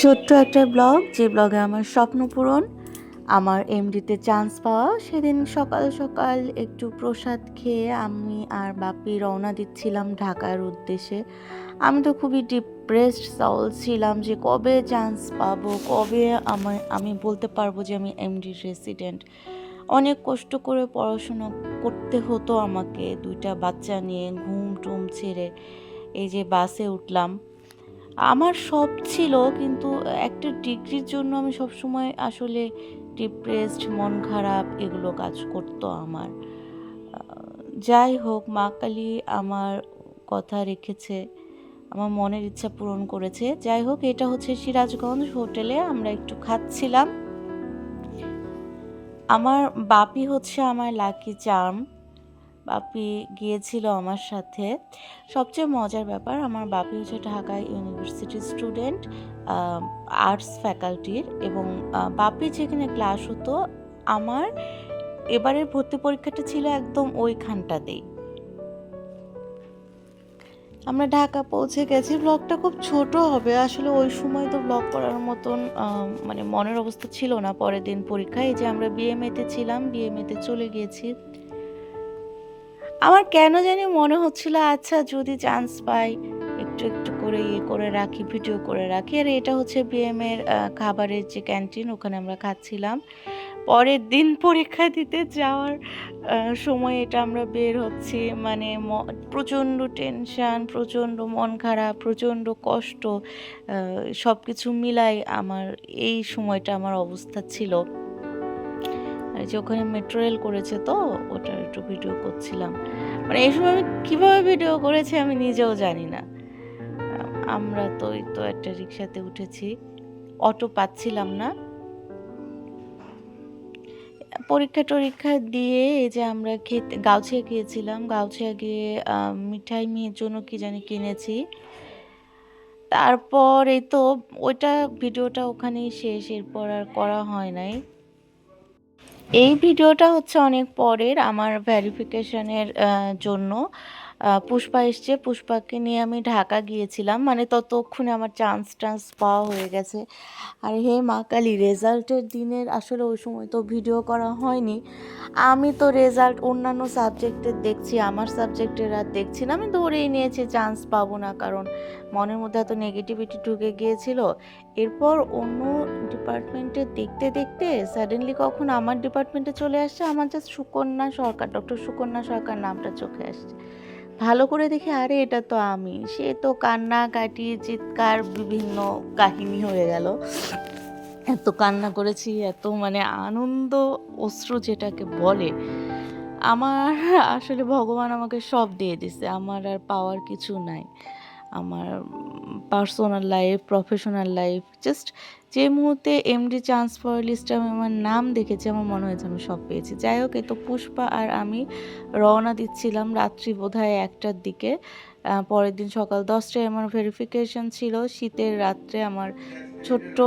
ছোট্ট একটা ব্লগ, যে ব্লগে আমার স্বপ্ন পূরণ, আমার এমডিতে চান্স পাওয়া। সেদিন সকাল সকাল একটু প্রসাদ খেয়ে আমি আর বাপি রওনা দিচ্ছিলাম ঢাকার উদ্দেশ্যে। আমি তো খুবই ডিপ্রেসড সল ছিলাম যে কবে চান্স পাবো, কবে আমি বলতে পারবো যে আমি এমডি রেসিডেন্ট। অনেক কষ্ট করে পড়াশোনা করতে হতো আমাকে, দুইটা বাচ্চা নিয়ে ঘুম টুম ছেড়ে এই যে বাসে উঠলাম। আমার সব ছিল, কিন্তু একটা ডিগ্রির জন্য আমি সবসময় আসলে ডিপ্রেসড, মন খারাপ এগুলো কাজ করতো আমার। যাই হোক, মা কালী আমার কথা রেখেছে, আমার মনের ইচ্ছা পূরণ করেছে। যাই হোক, এটা হচ্ছে সিরাজগঞ্জ হোটেলে আমরা একটু খাচ্ছিলাম। আমার বাপি হচ্ছে আমার লাকি চার্ম। বাপি গিয়েছিল আমার সাথে। সবচেয়ে মজার ব্যাপার, আমার বাপি হচ্ছে ঢাকা ইউনিভার্সিটির স্টুডেন্ট, আর্টস ফ্যাকাল্টির, এবং বাপি যেখানে ক্লাস হতো, আমার এবারের ভর্তি পরীক্ষাটা ছিল একদম ওইখানটাতেই। আমরা ঢাকা পৌঁছে গেছি। ব্লগটা খুব ছোট হবে আসলে, ওই সময় তো ব্লগ করার মতন মানে মনের অবস্থা ছিল না। পরের দিন পরীক্ষা, এই যে আমরা বিএমএতে ছিলাম, বিএমএতে চলে গিয়েছি। আমার কেন জানি মনে হচ্ছিল, আচ্ছা যদি চান্স পাই একটু একটু করে করে রাখি, ভিডিও করে রাখি। আর এটা হচ্ছে বিএম এর খাবারের যে ক্যান্টিন, ওখানে আমরা খাচ্ছিলাম। পরের দিন পরীক্ষা দিতে যাওয়ার সময় এটা আমরা বের হচ্ছি, মানে প্রচণ্ড টেনশান, প্রচণ্ড মন খারাপ, প্রচণ্ড কষ্ট, সব কিছু মিলাই আমার এই সময়টা আমার অবস্থা ছিল। আর যে ওখানে মেট্রো রেল করেছে, তো ওটার একটু ভিডিও করছিলাম। মানে এই সময় আমি কীভাবে ভিডিও করেছি আমি নিজেও জানি না। আমরা তো একটা রিক্সাতে উঠেছি, অটো পাচ্ছিলাম না। পরীক্ষা দিয়ে এই যে আমরা খেতে গাউছিয়া গিয়েছিলাম। গাউছিয়া গিয়ে মিঠাই মেয়ের জন্য কি জানি কিনেছি। তারপর এই তো ওইটা ভিডিওটা ওখানেই শেষ, এরপর আর করা হয় নাই। এই ভিডিওটা হচ্ছে অনেক পরের, আমার ভেরিফিকেশনের জন্য পুষ্পা এসছে। পুষ্পাকে নিয়ে আমি ঢাকা গিয়েছিলাম, মানে ততক্ষণে আমার চান্স পাওয়া হয়ে গেছে। আর হে মা কালী, রেজাল্টের দিনের আসলে ওই সময় তো ভিডিও করা হয়নি। আমি তো রেজাল্ট অন্যান্য সাবজেক্টের দেখছি, আমার সাবজেক্টের আর দেখছি না। আমি ধরেই নিয়েছি চান্স পাবো না, কারণ মনের মধ্যে এত নেগেটিভিটি ঢুকে গিয়েছিল। এরপর অন্য ডিপার্টমেন্টে দেখতে দেখতে সাডেনলি কখন আমার ডিপার্টমেন্টে চলে আসছে। আমার জাস্ট সুকন্যা সরকার, ডক্টর সুকন্যা সরকার নামটা চোখে আসছে। ভালো করে দেখে, আরে এটা তো আমি। সে তো কান্নাকাটি, চিৎকার, বিভিন্ন কাহিনী হয়ে গেল। এত কান্না করেছি, এত মানে আনন্দ অশ্রু যেটাকে বলে। আমার আসলে ভগবান আমাকে সব দিয়ে দিছে, আমার আর পাওয়ার কিছু নাই। আমার personal life, professional life, just যে মুহূর্তে এমডি চান্স পাওয়ার লিস্টে আমি আমার নাম দেখেছি, আমার মনে হয়েছে আমি সব পেয়েছি। যাই হোক, এই তো পুষ্পা আর আমি রওনা দিচ্ছিলাম রাত্রি বোধহয় 1টার দিকে। পরের দিন সকাল 10টায় আমার ভেরিফিকেশন ছিল। শীতের রাত্রে আমার ছোট্ট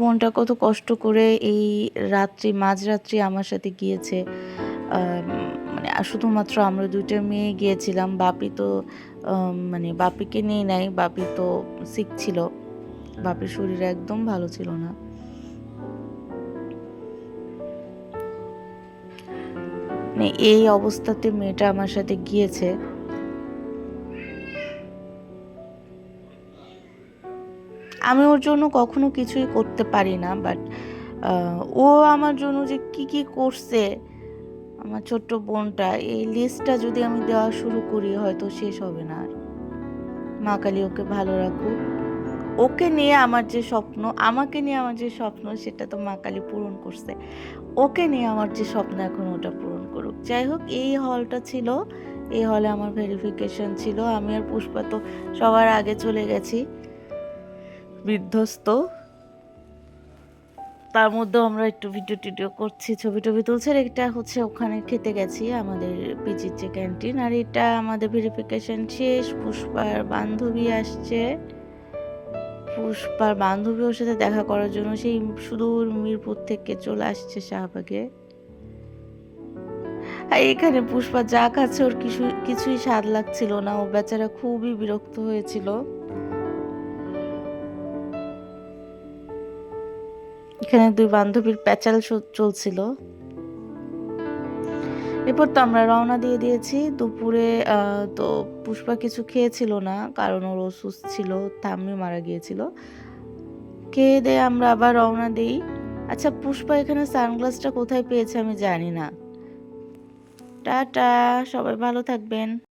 বোনটা কত কষ্ট করে এই মাঝরাত্রি আমার সাথে গিয়েছে। মানে শুধুমাত্র আমরা দুইটা মেয়ে গিয়েছিলাম। বাপি তো মানে বাপিকে নিয়ে নাই, বাপি তো সিক ছিল, বাপির শরীর একদম ভালো ছিল না। মানে এই অবস্থাতে মেয়েটা আমার সাথে গিয়েছে। আমি ওর জন্য কখনো কিছুই করতে পারি না, বাট ও আমার জন্য যে কি করছে, আমার ছোট্ট বোনটা, এই লিস্টটা যদি আমি দেওয়া শুরু করি হয়তো শেষ হবে না আর। মা কালী ওকে ভালো রাখুক। ওকে নিয়ে আমার যে স্বপ্ন, আমাকে নিয়ে আমার যে স্বপ্ন, সেটা তো মা কালী পূরণ করছে। ওকে নিয়ে আমার যে স্বপ্ন, এখন ওটা পূরণ করুক। যাই হোক, এই হলটা ছিল, এই হলে আমার ভেরিফিকেশন ছিল। আমি আর পুষ্পা তো সবার আগে চলে গেছি, বিধ্বস্ত। তার মধ্যেও আমরা একটু ভিডিও করছি, ছবি টবি তুলছে। এটা হচ্ছে ওখানে খেতে গেছি, আমাদের পিজির যে ক্যান্টিন। আর এটা আমাদের ভেরিফিকেশন শেষ। পুষ্পার বান্ধবী আসছে, পুষ্পার বান্ধবী ওর সাথে দেখা করার জন্য সেই সুদূর মিরপুর থেকে চলে আসছে শাহবাগে। আর এখানে পুষ্পা যা খাচ্ছে ওর কিছুই স্বাদ লাগছিল না, ও বেচারা খুবই বিরক্ত হয়েছিল। এখানে 2 বান্ধবীর প্যাচাল চলছিল। এরপর তো আমরা রওনা দিয়ে দিয়েছি। দুপুরে তো পুষ্পা কিছু খেয়েছিল না। কারণ ওর অসুস্থ ছিল, ঠাম্মি মারা গিয়েছিল। খেয়ে-দেয়ে আমরা আবার রওনা দেই। আচ্ছা, পুষ্পা এখানে সানগ্লাসটা কোথায় পেয়েছে আমি জানি না। টাটা, সবাই ভালো থাকবেন।